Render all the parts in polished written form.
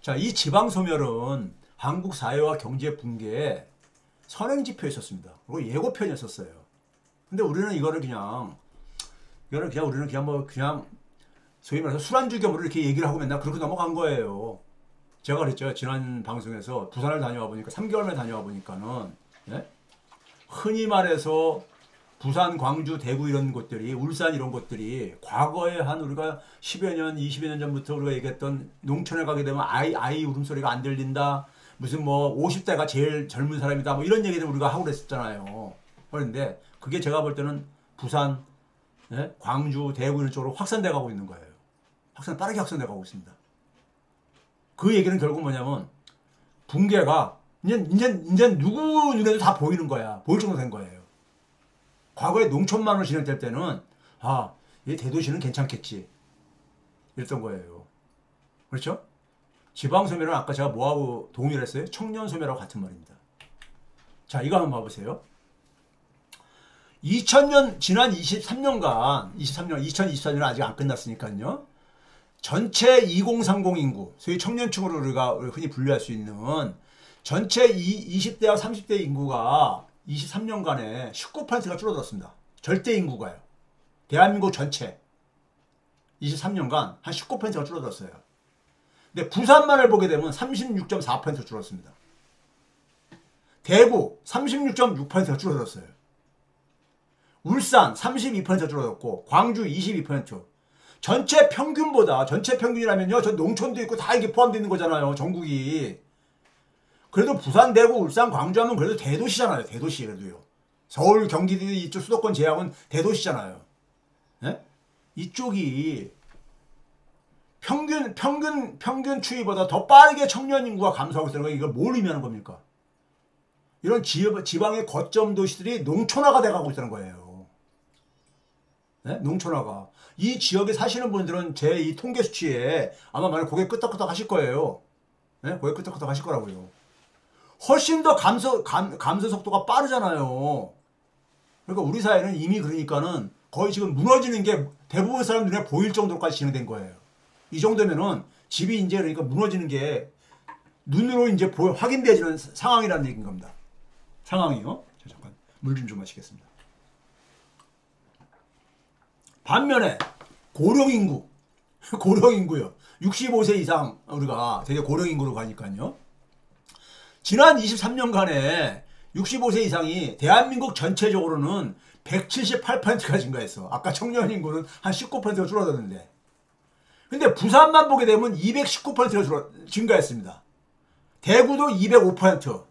자, 이 지방소멸은 한국 사회와 경제 붕괴의 선행지표였었습니다. 그리고 예고편이었었어요. 근데 우리는 이거를 그냥 우리는 그냥 뭐 그냥 소위 말해서 술안주 겸으로 이렇게 얘기를 하고 맨날 그렇게 넘어간 거예요. 제가 그랬죠. 지난 방송에서 부산을 다녀와 보니까 3개월 만에 다녀와 보니까는 예? 흔히 말해서 부산, 광주, 대구 이런 곳들이 울산 이런 곳들이 과거에 한 우리가 10여 년, 20여 년 전부터 우리가 얘기했던 농촌에 가게 되면 아이 울음소리가 안 들린다. 무슨 뭐 50대가 제일 젊은 사람이다. 뭐 이런 얘기들 우리가 하고 그랬었잖아요. 그런데 그게 제가 볼 때는 부산, 예? 광주, 대구 이런 쪽으로 확산돼 가고 있는 거예요. 빠르게 확산돼 가고 있습니다. 그 얘기는 결국 뭐냐면 붕괴가 이제 누구 눈에도 다 보이는 거야. 보일 정도 된 거예요. 과거에 농촌만으로 진행될 때는 이 대도시는 괜찮겠지 이랬던 거예요. 그렇죠? 지방소멸은 아까 제가 뭐하고 동의를 했어요? 청년소멸하고 같은 말입니다. 자, 이거 한번 봐보세요. 2000년 지난 2024년은 아직 안 끝났으니까요. 전체 2030 인구, 소위 청년층으로 우리가 흔히 분류할 수 있는 전체 20대와 30대 인구가 23년간에 19%가 줄어들었습니다. 절대 인구가요. 대한민국 전체 23년간 한 19%가 줄어들었어요. 근데 부산만을 보게 되면 36.4% 줄었습니다. 대구 36.6%가 줄어들었어요. 울산 32% 줄어들었고 광주 22%. 전체 평균이라면요. 저 농촌도 있고 다 이게 포함되어 있는 거잖아요. 전국이. 그래도 부산, 대구, 울산, 광주 하면 그래도 대도시잖아요. 대도시 그래도요. 서울, 경기도 이쪽 수도권 제약은 대도시잖아요. 네? 이쪽이 평균 추이보다 더 빠르게 청년 인구가 감소하고 있다는 거 이걸 뭘 의미하는 겁니까? 이런 지방의 거점 도시들이 농촌화가 돼가고 있다는 거예요. 네? 농촌화가. 이 지역에 사시는 분들은 제 이 통계 수치에 아마 많이 고개 끄덕끄덕 하실 거예요. 네? 고개 끄덕끄덕 하실 거라고요. 훨씬 더 감소 속도가 빠르잖아요. 그러니까 우리 사회는 이미 그러니까는 거의 지금 무너지는 게 대부분 사람 눈에 보일 정도까지 진행된 거예요. 이 정도면은 집이 이제 그러니까 무너지는 게 눈으로 이제 확인되지는 상황이라는 얘기인 겁니다. 상황이요. 잠깐 물 좀 마시겠습니다. 반면에 고령인구요. 65세 이상 우리가 되게 고령인구로 가니까요. 지난 23년간에 65세 이상이 대한민국 전체적으로는 178%가 증가했어. 아까 청년인구는 한 19%가 줄어들었는데. 근데 부산만 보게 되면 219%가 증가했습니다. 대구도 205%,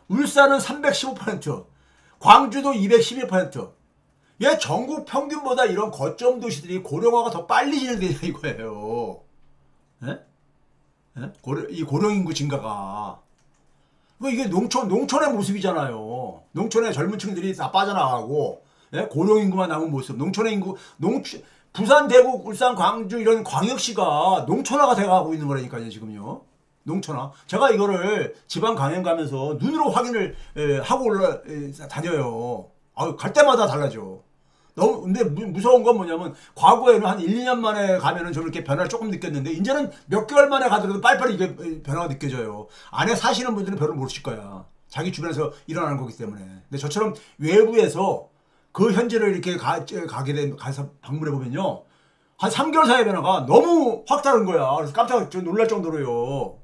울산은 315%, 광주도 212%. 얘 전국 평균보다 이런 거점 도시들이 고령화가 더 빨리 진행되냐 이거예요. 예? 예? 이 고령인구 증가가. 이게 농촌의 모습이잖아요. 농촌의 젊은 층들이 다 빠져나가고, 예? 고령인구만 남은 모습. 농촌의 인구, 부산, 대구, 울산, 광주 이런 광역시가 농촌화가 돼가고 있는 거라니까요, 지금요. 농촌화. 제가 이거를 지방 강연 가면서 눈으로 확인을 하고 다녀요. 갈 때마다 달라져. 근데 무서운 건 뭐냐면 과거에는 한 1, 2년 만에 가면은 좀 이렇게 변화를 조금 느꼈는데 이제는 몇 개월 만에 가더라도 빨리빨리 이게 변화가 느껴져요. 안에 사시는 분들은 별로 모르실 거야. 자기 주변에서 일어나는 거기 때문에. 근데 저처럼 외부에서 그 현지를 이렇게 가서 방문해 보면요. 한 3개월 사이의 변화가 너무 확 다른 거야. 그래서 깜짝 놀랄 정도로요.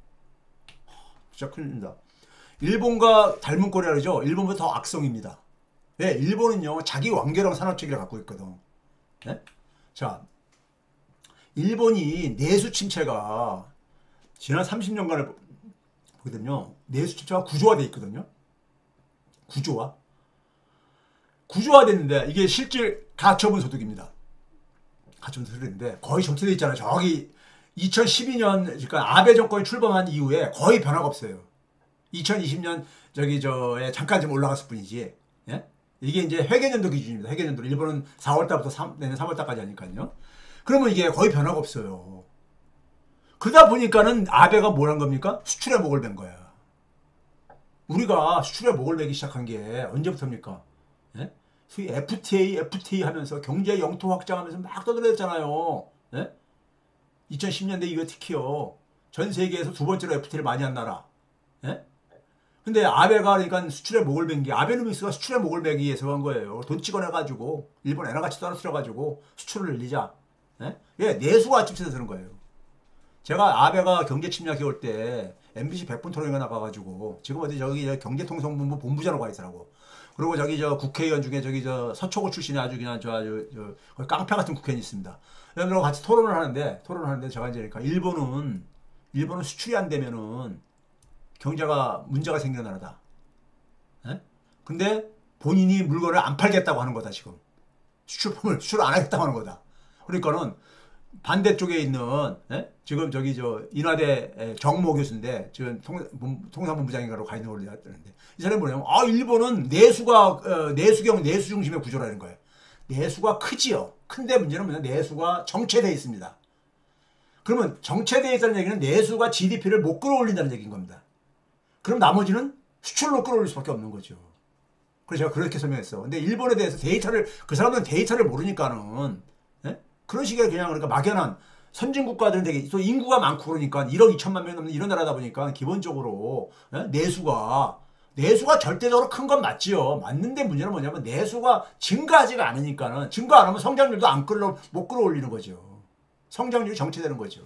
진짜 큰일입니다. 일본과 닮은 꼴이라 그러죠. 일본보다 더 악성입니다. 네, 일본은요, 자기 완결형 산업체계를 갖고 있거든. 네? 자, 일본이 내수 침체가 지난 30년간을 보거든요. 내수 침체가 구조화되어 있거든요. 구조화됐는데, 이게 실질 가처분 소득입니다. 가처분 소득인데, 거의 정체되어 있잖아요. 저기, 2012년, 그러니까 아베 정권이 출범한 이후에 거의 변화가 없어요. 2020년, 잠깐 좀 올라갔을 뿐이지. 예? 이게 이제 회계년도 기준입니다. 회계년도. 일본은 4월달부터 내년 3월달까지 하니까요. 그러면 이게 거의 변화가 없어요. 그러다 보니까는 아베가 뭘 한 겁니까? 수출에 목을 댄 거야. 우리가 수출에 목을 내기 시작한 게 언제부터입니까? 예? 소위 FTA 하면서 경제 영토 확장하면서 막 떠들어댔잖아요. 예? 2010년대 이후에 특히요. 전 세계에서 두 번째로 FTA를 많이 한 나라. 예? 근데 아베가 그러니까 수출의 목을 맨 게 아베노믹스가 수출의 목을 매기 위해서 한 거예요. 돈 찍어내가지고 일본 엔화가치 떨어뜨려가지고 수출을 늘리자. 예? 예, 내수가 집세서 그런 거예요. 제가 아베가 경제 침략해 올 때 MBC 100분 토론회가 나가가지고 지금 어디 저기 경제통상본부 본부장으로 가 있더라고. 그리고 저기 저 국회의원 중에 저기 저 서초구 출신이 아주 그냥 저 깡패 같은 국회의원이 있습니다. 이런들하고 같이 토론을 하는데 제가 이제 그러니까 일본은 수출이 안 되면은 경제가 문제가 생기는 나라다. 예? 근데 본인이 물건을 안 팔겠다고 하는 거다 지금. 수출 안 하겠다고 하는 거다. 그러니까는 반대쪽에 있는 지금 저기 저 인하대 정모 교수인데 지금 통상본부장인가로 가 있는 걸로 알았는데 이 사람이 뭐냐면 일본은 내수 중심의 구조라는 거예요. 내수가 크지요. 근데 문제는 뭐냐 내수가 정체되어 있습니다. 그러면 정체되어 있다는 얘기는 내수가 GDP를 못 끌어올린다는 얘기인 겁니다. 그럼 나머지는 수출로 끌어올릴 수밖에 없는 거죠. 그래서 제가 그렇게 설명했어. 근데 일본에 대해서 그 사람들은 데이터를 모르니까는 그런 식의 그냥 그러니까 막연한 선진국가들은 되게 또 인구가 많고 그러니까 1억 2천만 명 넘는 이런 나라다 보니까 기본적으로 내수가 절대적으로 큰 건 맞지요. 맞는데 문제는 뭐냐면 내수가 증가하지가 않으니까는 증가 안 하면 성장률도 못 끌어올리는 거죠. 성장률이 정체되는 거죠.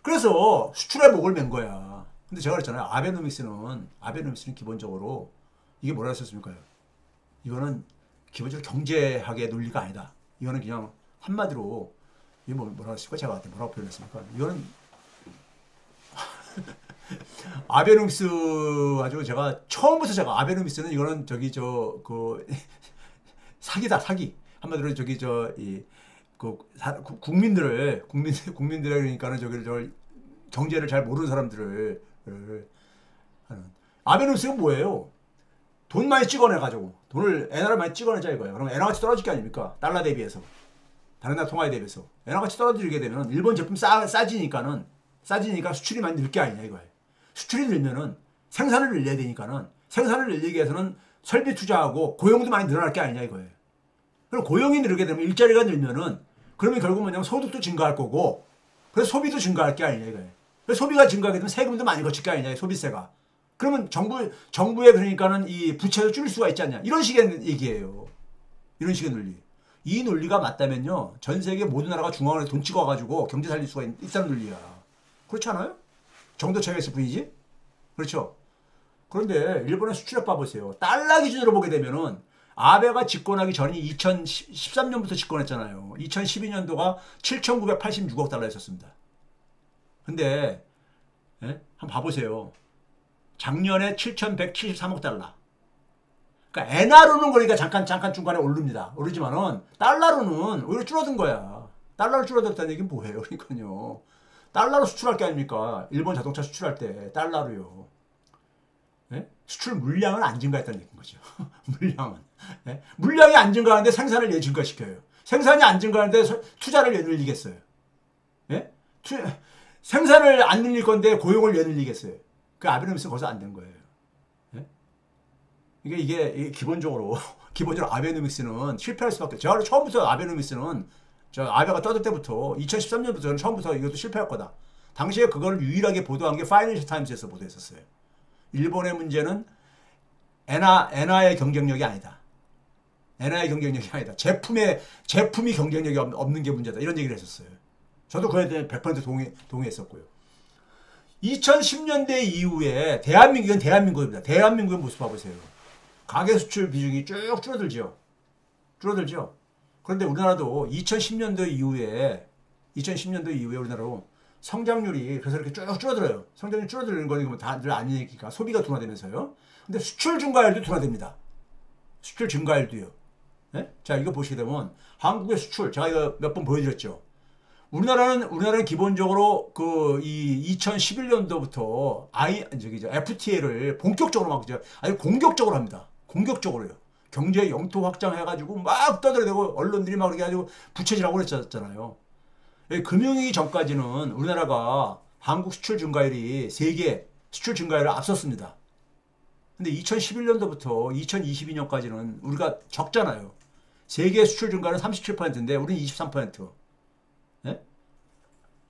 그래서 수출의 목을 맨 거야. 근데 제가 그랬잖아요. 아베노믹스는 기본적으로 이게 뭐라 했었습니까? 이거는 기본적으로 경제학의 논리가 아니다. 이거는 그냥 한마디로 이게 뭐라고 했을까? 제가 뭐라고 표현했습니까? 이거는 아베노믹스 아주 제가 처음부터 아베노믹스는 이거는 저기 사기다 사기. 한마디로 저기 국민들을 그러니까는 저기 경제를 잘 모르는 사람들을 하는 아베노믹스가 뭐예요? 돈 많이 찍어내가지고 엔화를 많이 찍어내자 이거예요. 그럼 엔화가치 떨어질 게 아닙니까? 달러 대비해서 다른 나라 통화에 대비해서 엔화가치 떨어지게 되면 일본 제품 싸지니까 수출이 많이 늘 게 아니냐 이거예요. 수출이 늘면은 생산을 늘려야 되니까는 생산을 늘리기 위해서는 설비 투자하고 고용도 많이 늘어날 게 아니냐 이거예요. 그럼 고용이 늘게 되면 일자리가 늘면은 그러면 결국 뭐냐면 소득도 증가할 거고 그래서 소비도 증가할 게 아니냐 이거예요. 그래서 소비가 증가하게 되면 세금도 많이 거칠 게 아니냐 소비세가. 그러면 정부에 그러니까는 이 부채를 줄일 수가 있지 않냐 이런 식의 얘기예요. 이런 식의 논리. 이 논리가 맞다면요 전 세계 모든 나라가 중앙으로 돈 찍어가지고 경제 살릴 수가 있다는 논리야. 그렇지 않아요? 정도차이가 있을 뿐이지. 그렇죠. 그런데 일본의 수출액 봐보세요. 달러 기준으로 보게 되면은 아베가 집권하기 전이 2013년부터 집권했잖아요. 2012년도가 7,986억 달러였었습니다. 근데 한번 봐보세요. 작년에 7,173억 달러. 그러니까 엔화로는 그러니까 잠깐 중간에 오르지만은 달러로는 오히려 줄어든 거야. 달러로 줄어들었다는 얘기는 뭐예요? 그러니까요. 달러로 수출할 게 아닙니까? 일본 자동차 수출할 때 달러로요. 수출 물량은 안 증가했다는 얘기인 거죠. 물량이 안 증가하는데 생산을 증가시켜요. 생산이 안 증가하는데 투자를 왜 늘리겠어요? 생산을 안 늘릴 건데 고용을 왜 늘리겠어요? 그 아베노믹스는 거기서 안 된 거예요. 이게 기본적으로 아베노믹스는 실패할 수밖에. 제가 처음부터 아베노믹스는 아베가 떠들 때부터 2013년부터는 처음부터 이것도 실패할 거다. 당시에 그걸 유일하게 보도한 게 파이낸셜 타임스에서 보도했었어요. 일본의 문제는 엔화의 경쟁력이 아니다. 엔화의 경쟁력이 아니다. 제품이 경쟁력이 없는 게 문제다. 이런 얘기를 했었어요. 저도 그에 대해 100% 동의했었고요. 2010년대 이후에 대한민국입니다. 대한민국의 모습 봐보세요. 가계 수출 비중이 쭉 줄어들죠. 그런데 우리나라도 2010년도 이후에 우리나라로 성장률이 그래서 이렇게 쭉 줄어들어요. 성장률이 줄어드는 거는 다들 아니니까 소비가 둔화되면서요. 근데 수출 증가율도 둔화됩니다. 수출 증가율도요. 자, 이거 보시게 되면 한국의 수출 제가 이거 몇 번 보여드렸죠. 우리나라는 기본적으로 이 2011년도부터 FTA를 본격적으로 아주 공격적으로 합니다. 공격적으로요. 경제 영토 확장해가지고 막 떠들어대고 언론들이 막 그렇게 해가지고 부채질하고 그랬잖아요. 금융위기 전까지는 우리나라가 한국 수출 증가율이 세계 수출 증가율을 앞섰습니다. 근데 2011년도부터 2022년까지는 우리가 적잖아요. 세계 수출 증가는 37%인데 우리는 23%.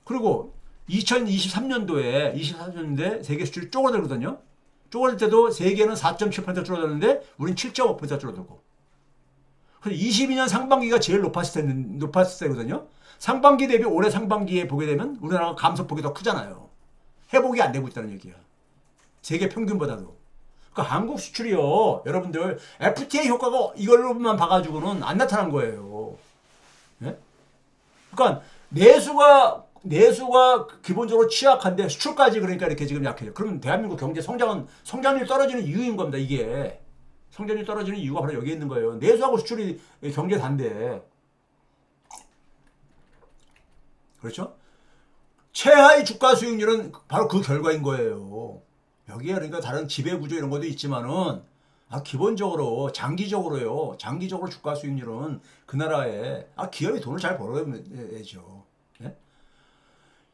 그리고 2023년도에 세계 수출이 쪼그라들거든요. 쪼그라들 때도 세계는 4.7% 줄어들었는데 우린 7.5% 줄어들고. 그래서 22년 상반기가 제일 높았을 때거든요. 상반기 대비 올해 상반기에 보게 되면 우리나라가 감소폭이 더 크잖아요. 회복이 안 되고 있다는 얘기야. 세계 평균보다도. 그러니까 한국 수출이요. 여러분들 FTA 효과가 이걸로만 봐가지고는 안 나타난 거예요. 네? 그러니까 내수가 기본적으로 취약한데 수출까지 그러니까 이렇게 지금 약해져. 그러면 대한민국 경제 성장률이 떨어지는 이유인 겁니다. 이게. 성장률이 떨어지는 이유가 바로 여기 있는 거예요. 내수하고 수출이 경제 단데. 그렇죠? 최하위 주가 수익률은 바로 그 결과인 거예요. 여기에 그러니까 다른 지배구조 이런 것도 있지만은 기본적으로 장기적으로요. 장기적으로 주가 수익률은 그 나라에 기업이 돈을 잘 벌어야죠. 네?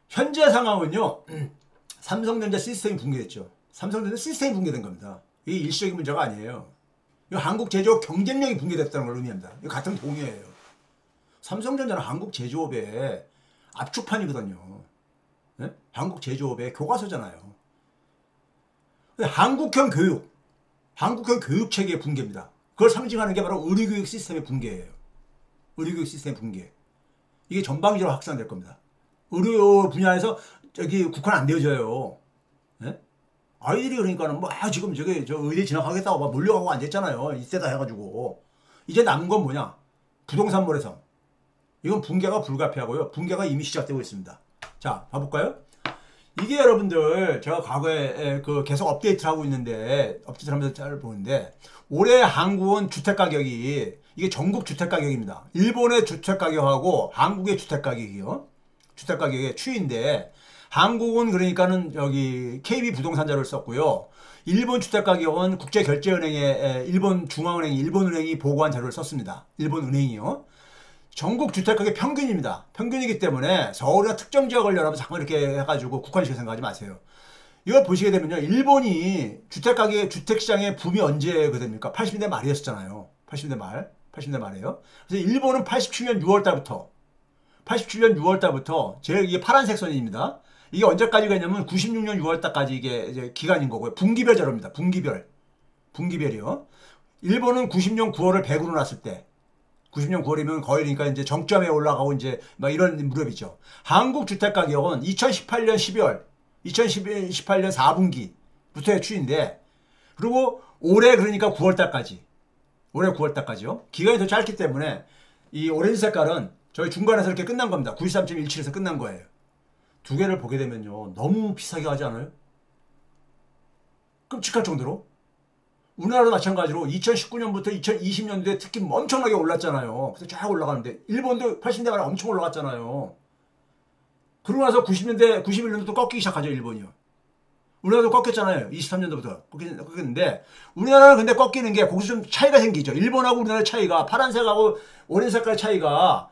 현재 상황은요. 삼성전자 시스템이 붕괴됐죠. 삼성전자 시스템이 붕괴된 겁니다. 이게 일시적인 문제가 아니에요. 이거 한국 제조업 경쟁력이 붕괴됐다는 걸 의미합니다. 이거 같은 동의예요. 삼성전자는 한국 제조업의 압축판이거든요. 네? 한국 제조업의 교과서잖아요. 한국형 교육 체계의 붕괴입니다. 그걸 상징하는 게 바로 의료교육 시스템의 붕괴예요. 의료교육 시스템 붕괴. 이게 전방위적으로 확산될 겁니다. 의료 분야에서 국한 안 되어져요. 네? 아이들이 그러니까는 지금 저 의대 진학하겠다고 막 몰려가고 앉았잖아요. 이때다 해가지고. 이제 남은 건 뭐냐? 부동산 모래성. 이건 붕괴가 불가피하고요. 붕괴가 이미 시작되고 있습니다. 자, 봐볼까요? 이게 여러분들 제가 과거에 계속 업데이트를 하고 있는데 업데이트를 하면서 잘 보는데 올해 한국은 주택가격이 이게 전국 주택가격입니다. 일본의 주택가격하고 한국의 주택가격이요. 주택가격의 추이인데 한국은 그러니까는 여기 KB 부동산자를 썼고요. 일본 주택가격은 국제결제은행의 일본 중앙은행이 일본은행이 보고한 자료를 썼습니다. 일본은행이요. 전국 주택가격 평균입니다. 평균이기 때문에 서울이나 특정 지역을 여러분 자꾸 이렇게 해가지고 국한식으로 생각하지 마세요. 이걸 보시게 되면요. 일본이 주택시장의 붐이 언제가 됩니까? 80년대 말이었잖아요. 80년대 말이에요. 그래서 일본은 87년 6월달부터 이게 파란색 선입니다. 이게 언제까지가 있냐면 96년 6월달까지 이게 이제 기간인 거고요. 분기별 자료입니다. 분기별이요. 일본은 90년 9월을 100으로 놨을 때 90년 9월이면 거의 그러니까 이제 정점에 올라가고 이제 막 이런 무렵이죠. 한국 주택 가격은 2018년 12월, 2018년 4분기부터의 추인데, 그리고 올해 그러니까 9월달까지, 올해 9월달까지요. 기간이 더 짧기 때문에 이 오렌지 색깔은 저희 중간에서 이렇게 끝난 겁니다. 93.17에서 끝난 거예요. 두 개를 보게 되면요, 너무 비싸게 하지 않아요? 끔찍할 정도로. 우리나라도 마찬가지로 2019년부터 2020년도에 특히 엄청나게 올랐잖아요. 그래서 쫙 올라가는데 일본도 80년대 말에 엄청 올라갔잖아요. 그러고 나서 91년도 꺾이기 시작하죠. 일본이요. 우리나라도 꺾였잖아요. 23년도부터 꺾였는데 우리나라는 근데 꺾이는 게 거기서 좀 차이가 생기죠. 일본하고 우리나라의 차이가 파란색하고 오렌지 색깔 차이가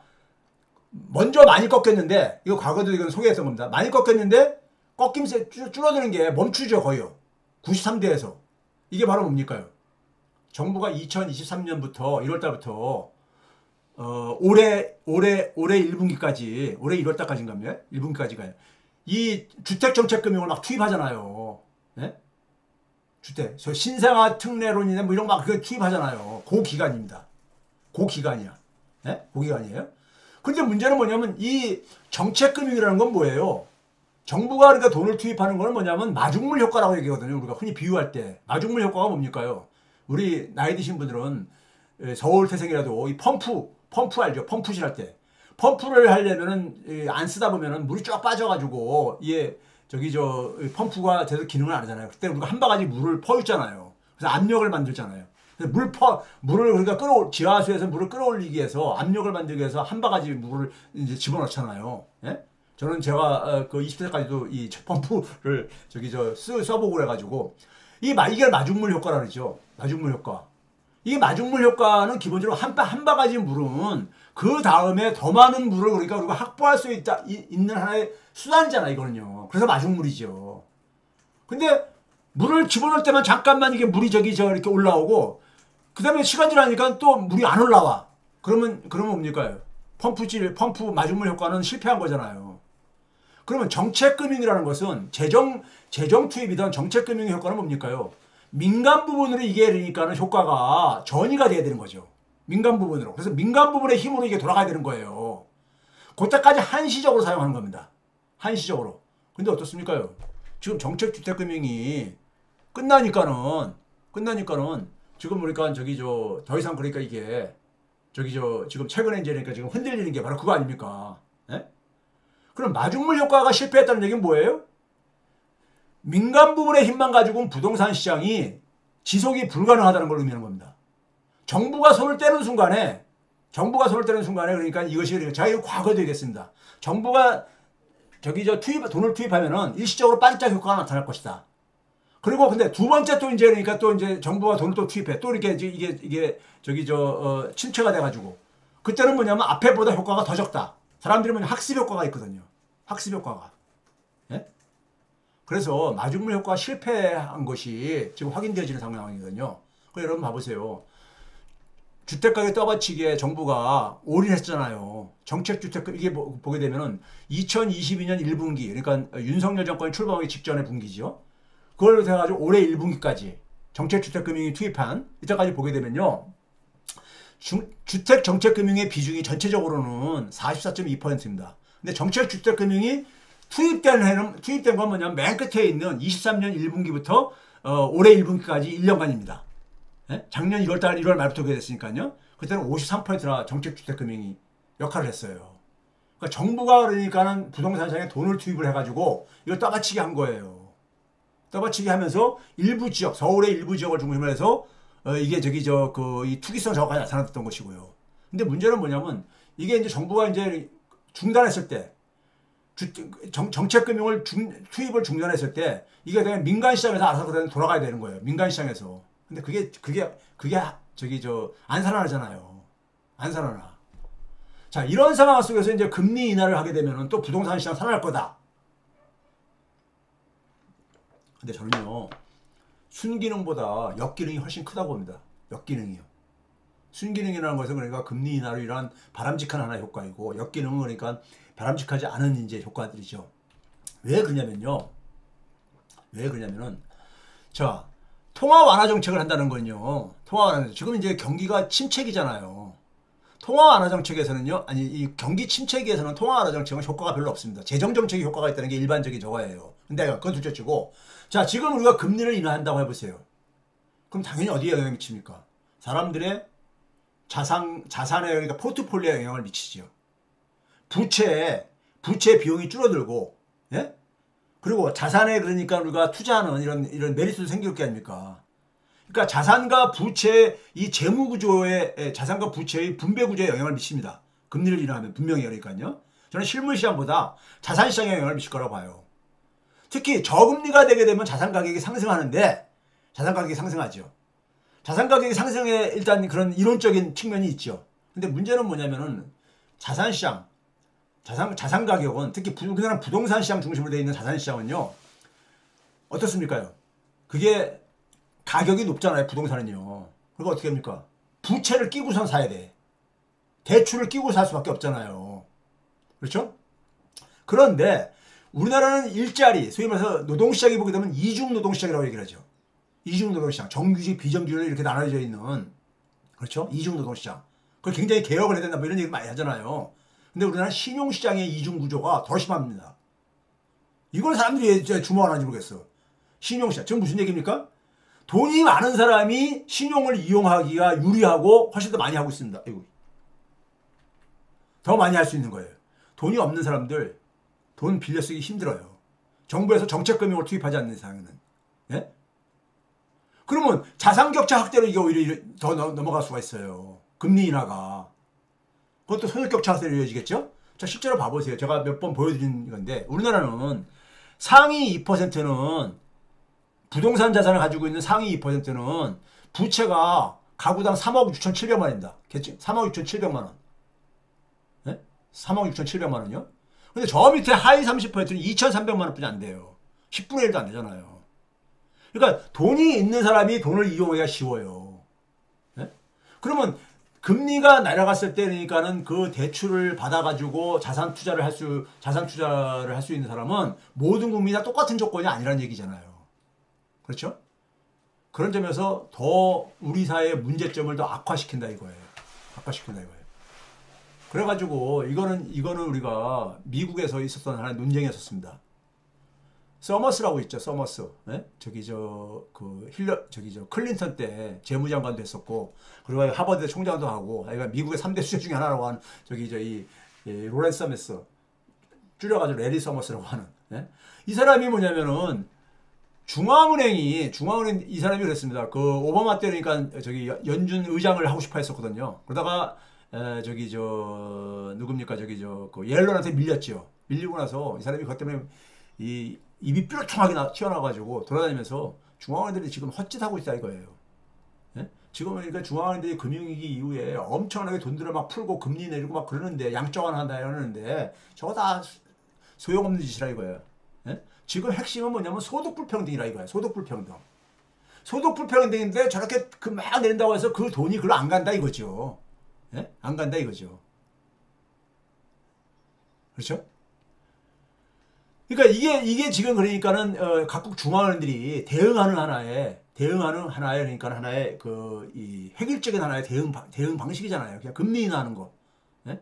먼저 많이 꺾였는데 이거 과거도 이건 소개했던 겁니다. 많이 꺾였는데 꺾이면서 줄어드는 게 멈추죠. 거의요. 93대에서. 이게 바로 뭡니까요? 정부가 2023년부터 1월달부터 올해 1분기까지 올해 1월달까지인가요? 1분기까지가요. 이 주택정책금융을 막 투입하잖아요. 네? 주택, 저 신생아 특례론이나 뭐 이런 거 막 투입하잖아요. 그 기간입니다. 그 기간이야. 네? 그 기간이에요. 근데 문제는 뭐냐면 이 정책금융이라는 건 뭐예요? 정부가 그러니까 돈을 투입하는 거는 뭐냐면 마중물 효과라고 얘기하거든요. 우리가 흔히 비유할 때. 마중물 효과가 뭡니까요? 우리 나이 드신 분들은 서울 태생이라도 이 펌프 알죠? 펌프질 할 때. 펌프를 하려면은 안 쓰다 보면은 물이 쫙 빠져가지고 이게 펌프가 제대로 기능을 안 하잖아요. 그때 우리가 한 바가지 물을 퍼있잖아요. 그래서 압력을 만들잖아요. 물을 그러니까 지하수에서 물을 끌어올리기 위해서 압력을 만들기 위해서 한 바가지 물을 이제 집어넣잖아요. 예? 저는 제가 그 20대까지도 이 펌프를 써보고 그래가지고 이게 마중물 효과라 그러죠. 마중물 효과. 이 마중물 효과는 기본적으로 한 바가지 물은 그 다음에 더 많은 물을 그러니까 우리가 확보할 수 있는 하나의 수단이잖아, 이거는요. 그래서 마중물이죠. 근데 물을 집어넣을 때만 잠깐만 이게 물이 이렇게 올라오고 그 다음에 시간 지나니까 또 물이 안 올라와. 그러면 뭡니까? 펌프 마중물 효과는 실패한 거잖아요. 그러면 정책금융이라는 것은 재정 투입이든 정책금융의 효과는 뭡니까요? 민간 부분으로 이게 그러니까는 효과가 전이가 돼야 되는 거죠. 민간 부분으로. 그래서 민간 부분의 힘으로 이게 돌아가야 되는 거예요. 그때까지 한시적으로 사용하는 겁니다. 한시적으로. 근데 어떻습니까요? 지금 정책주택금융이 끝나니까는 지금 보니까 더 이상 그러니까 이게 지금 최근에 이제 그러니까 지금 흔들리는 게 바로 그거 아닙니까? 예? 그럼 마중물 효과가 실패했다는 얘기는 뭐예요? 민간 부분의 힘만 가지고는 부동산 시장이 지속이 불가능하다는 걸 의미하는 겁니다. 정부가 손을 떼는 순간에 그러니까 이것이 그러니까 제가 이거 과거 되겠습니다. 정부가 돈을 투입하면은 일시적으로 반짝 효과가 나타날 것이다. 그리고 근데 두 번째 또 이제 그러니까 또 이제 정부가 돈을 또 투입해 또 이렇게 이게 침체가 돼가지고 그때는 뭐냐면 앞에보다 효과가 더 적다. 사람들이 뭐냐 학습 효과가 있거든요. 학습 효과가. 예? 그래서 마중물 효과가 실패한 것이 지금 확인되어지는 상황이거든요. 여러분 봐보세요. 주택가격 떠받치기에 정부가 올인했잖아요. 정책주택 이게 보게 되면은 2022년 1분기 그러니까 윤석열 정권이 출범하기 직전의 분기죠. 그걸 해가지고 올해 1분기까지 정책주택금융이 투입한 이때까지 보게 되면요. 주택정책금융의 비중이 전체적으로는 44.2%입니다. 근데 정책주택금융이 투입된 건 뭐냐면 맨 끝에 있는 23년 1분기부터 올해 1분기까지 1년간입니다. 예? 작년 1월 말부터 그게 됐으니까요. 그때는 53%나 정책주택금융이 역할을 했어요. 그러니까 정부가 그러니까는 부동산 시장에 돈을 투입을 해가지고 이걸 떠받치게 한 거예요. 떠받치게 하면서 일부 지역, 서울의 일부 지역을 중심으로 해서 이게 이 투기성 저하가 나타났던 것이고요. 근데 문제는 뭐냐면 이게 이제 정부가 이제 중단했을 때 정책금융을 투입을 중단했을 때 이게 그냥 민간 시장에서 알아서 그냥 돌아가야 되는 거예요. 민간 시장에서. 근데 그게 안 살아나잖아요. 안 살아나. 자, 이런 상황 속에서 이제 금리 인하를 하게 되면은 또 부동산 시장 살아날 거다. 근데 저는요, 순기능보다 역기능이 훨씬 크다고 봅니다. 역기능이요. 순기능이라는 것은 그러니까 금리 인하로 이러한 바람직한 하나의 효과이고, 역기능은 그러니까 바람직하지 않은 이제 효과들이죠. 왜 그러냐면요. 자, 통화 완화 정책을 한다는 건요. 지금 이제 경기가 침체기잖아요. 통화 완화 정책에서는요. 아니, 이 경기 침체기에서는 통화 완화 정책은 효과가 별로 없습니다. 재정 정책이 효과가 있다는 게 일반적인 저거예요. 근데 그건 둘째치고. 자, 지금 우리가 금리를 인하한다고 해보세요. 그럼 당연히 어디에 영향을 미칩니까? 사람들의 자산에 그러니까 포트폴리오에 영향을 미치죠. 부채 비용이 줄어들고, 예? 그리고 자산에 그러니까 우리가 투자하는 이런 메리트도 생길 게 아닙니까? 그러니까 자산과 부채의 분배 구조에 영향을 미칩니다. 금리를 인하하면 분명히 그러니까요. 저는 실물 시장보다 자산 시장에 영향을 미칠 거라고 봐요. 특히 저금리가 되게 되면 자산 가격이 상승하는데 자산 가격이 상승하죠. 자산 가격이 상승에 일단 그런 이론적인 측면이 있죠. 근데 문제는 뭐냐면은 자산 시장 자산 가격은 특히 우리나라 부동산 시장 중심으로 되어 있는 자산 시장은요. 어떻습니까요? 그게 가격이 높잖아요. 부동산은요. 그리고 어떻게 합니까? 부채를 끼고선 사야 돼. 대출을 끼고 살 수밖에 없잖아요. 그렇죠? 그런데 우리나라는 일자리, 소위 말해서 노동시장이 보게 되면 이중 노동시장이라고 얘기를 하죠. 이중 노동시장, 정규직, 비정규직으로 이렇게 나눠져 있는, 그렇죠? 이중 노동시장. 그걸 굉장히 개혁을 해야 된다, 뭐 이런 얘기 많이 하잖아요. 근데 우리나라는 신용시장의 이중 구조가 더 심합니다. 이걸 사람들이 왜 주목을 하는지 모르겠어. 신용시장. 지금 무슨 얘기입니까? 돈이 많은 사람이 신용을 이용하기가 유리하고 훨씬 더 많이 하고 있습니다. 더 많이 할 수 있는 거예요. 돈이 없는 사람들, 돈 빌려 쓰기 힘들어요. 정부에서 정책금융을 투입하지 않는 이상에는. 예? 그러면 자산격차 확대로 이게 오히려 더 넘어갈 수가 있어요. 금리 인하가. 그것도 소득격차 확대로 이어지겠죠? 자, 실제로 봐보세요. 제가 몇 번 보여드린 건데, 우리나라는 상위 2%는 부동산 자산을 가지고 있는 상위 2%는 부채가 가구당 3억 6,700만 원입니다. 3억 6,700만 원. 네? 3억 6,700만 원이요? 근데 저 밑에 하위 30%는 2,300만 원뿐이 안 돼요. 10분의 1도 안 되잖아요. 그러니까 돈이 있는 사람이 돈을 이용하기가 쉬워요. 네? 그러면 금리가 내려갔을 때 그러니까는 그 대출을 받아가지고 자산 투자를 할 수 있는 사람은 모든 국민이 다 똑같은 조건이 아니라는 얘기잖아요. 그렇죠? 그런 점에서 더 우리 사회의 문제점을 더 악화시킨다 이거예요. 악화시킨다 이거예요. 그래가지고 이거는 우리가 미국에서 있었던 하나의 논쟁이었습니다. 서머스라고 있죠, 서머스. 네? 클린턴 때 재무장관도 했었고, 그리고 하버드 총장도 하고, 그러니까 미국의 3대 수재 중에 하나라고 하는, 로렌스 서머스. 줄여가지고 레리 서머스라고 하는. 네? 이 사람이 뭐냐면은, 이 사람이 그랬습니다. 그, 오바마 때 그러니까, 연준 의장을 하고 싶어 했었거든요. 그러다가, 누굽니까, 그 옐런한테 밀렸죠. 밀리고 나서 이 사람이 그것 때문에 입이 뾰루통하게 튀어나와가지고 돌아다니면서 중앙은행들이 지금 헛짓하고 있다 이거예요. 예? 지금 그러니까 중앙은행들이 금융위기 이후에 엄청나게 돈들을 막 풀고 금리 내리고 막 그러는데 양적완 한다 이러는데 저거 다 소용없는 짓이라 이거예요. 예? 지금 핵심은 뭐냐면 소득불평등이라 이거예요. 소득불평등. 소득불평등인데 저렇게 막 내린다고 해서 그 돈이 글로 안 간다 이거죠. 예? 안 간다 이거죠. 그렇죠? 그러니까 이게 지금 그러니까는 각국 중앙은행들이 대응하는 하나의 그러니까 하나의 이 획일적인 하나의 대응 방식이잖아요. 그냥 금리 인하하는 거, 네?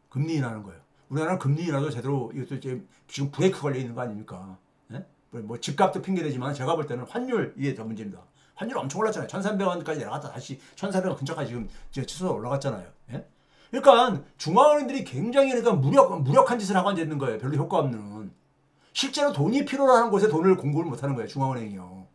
금리 인하하는 거예요. 우리나라는 금리 인하도 제대로 이것도 지금 브레이크 걸려 있는 거 아닙니까? 네? 뭐 집값도 핑계대지만 제가 볼 때는 환율 이게 더 문제입니다. 환율 엄청 올랐잖아요. 1,300원까지 내려갔다 다시 1,400원 근처까지 지금 치솟아 올라갔잖아요. 예? 그러니까 중앙은행들이 굉장히 그러니까 무력한 짓을 하고 앉아 있는 거예요. 별로 효과 없는. 실제로 돈이 필요로 하는 곳에 돈을 공급을 못 하는 거예요. 중앙은행이요.